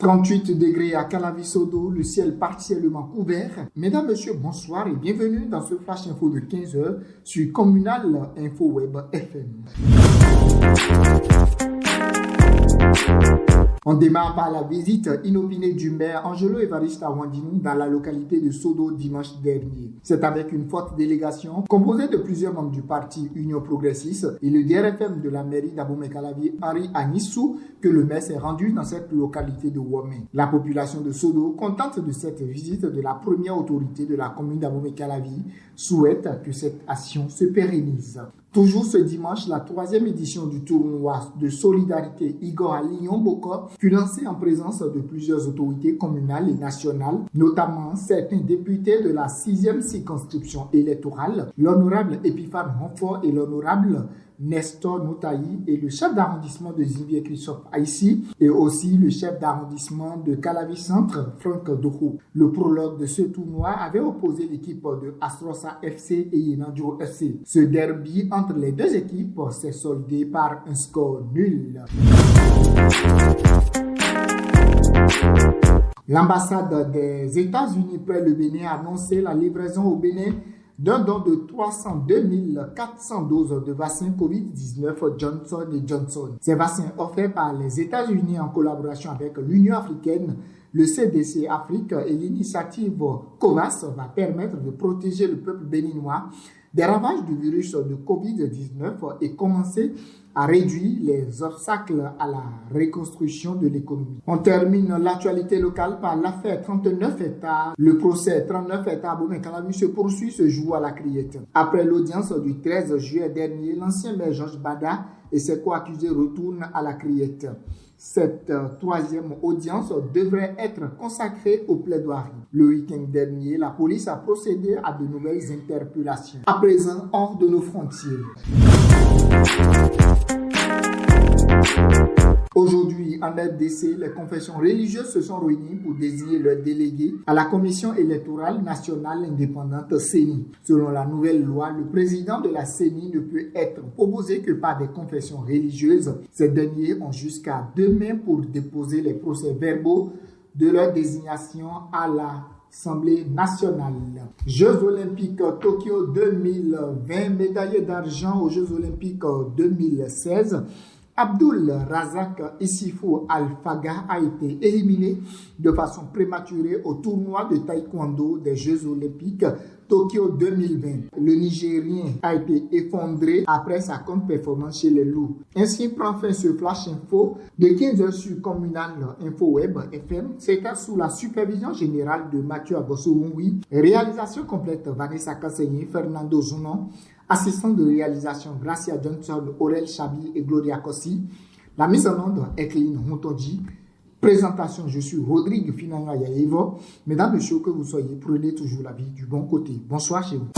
38 degrés à Calavi-Sodo, le ciel partiellement couvert. Mesdames, Messieurs, bonsoir et bienvenue dans ce flash info de 15h sur Communal Info Web FM. On démarre par la visite inopinée du maire Angelo Évariste Awandini dans la localité de Sodo dimanche dernier. C'est avec une forte délégation composée de plusieurs membres du parti Union Progressiste et le DRFM de la mairie d'Abomey-Calavi, Henri Anissou, que le maire s'est rendu dans cette localité de Womé. La population de Sodo, contente de cette visite de la première autorité de la commune d'Abomey-Calavi, souhaite que cette action se pérennise. Toujours ce dimanche, la 3e édition du tournoi de solidarité Igor à Lyon-Boko fut lancée en présence de plusieurs autorités communales et nationales, notamment certains députés de la 6e circonscription électorale, l'honorable Epiphane Monfort et l'honorable Nestor Noutaï et le chef d'arrondissement de Zinvier Christophe Aïssi et aussi le chef d'arrondissement de Calavi Centre, Franck Doho. Le prologue de ce tournoi avait opposé l'équipe de Astrosa FC et Yenandjo FC. Ce derby entre les deux équipes s'est soldé par un score nul. L'ambassade des États-Unis près le Bénin a annoncé la livraison au Bénin d'un don de 302 400 doses de vaccin Covid-19 Johnson & Johnson. Ces vaccins offerts par les États-Unis en collaboration avec l'Union africaine, le CDC Afrique et l'initiative COVAX va permettre de protéger le peuple béninois des ravages du virus de Covid-19 et commencer à réduire les obstacles à la reconstruction de l'économie. On termine l'actualité locale par l'affaire 39 hectares. Le procès 39 hectares à Abomey-Calavi se poursuit ce jour à la Criette. Après l'audience du 13 juillet dernier, l'ancien maire Georges Bada et ses co-accusés retournent à la Criette. Cette 3e audience devrait être consacrée aux plaidoiries. Le week-end dernier, la police a procédé à de nouvelles interpellations. À présent, hors de nos frontières. Aujourd'hui, en RDC, les confessions religieuses se sont réunies pour désigner leurs délégués à la Commission électorale nationale indépendante CENI. Selon la nouvelle loi, le président de la CENI ne peut être proposé que par des confessions religieuses. Ces derniers ont jusqu'à demain pour déposer les procès-verbaux de leur désignation à l'Assemblée nationale. Jeux olympiques Tokyo 2020, médaillé d'argent aux Jeux olympiques 2016. Abdul Razak Issifou Al-Faga a été éliminé de façon prématurée au tournoi de taekwondo des Jeux olympiques Tokyo 2020. Le Nigérien a été effondré après sa contre-performance chez les loups. Ainsi prend fin ce flash info de 15h sur Communal Info Web FM. C'était sous la supervision générale de Mathieu Abosso-Wungui. Réalisation complète Vanessa Kassenyi, Fernando Zunon. Assistant de réalisation Gracia Johnson, Aurel Chabi et Gloria Kossi. La mise en onde est Clean Hontoji. Présentation, je suis Rodrigue Finanya Yayevo. Mesdames et messieurs, que vous soyez, prenez toujours la vie du bon côté. Bonsoir chez vous.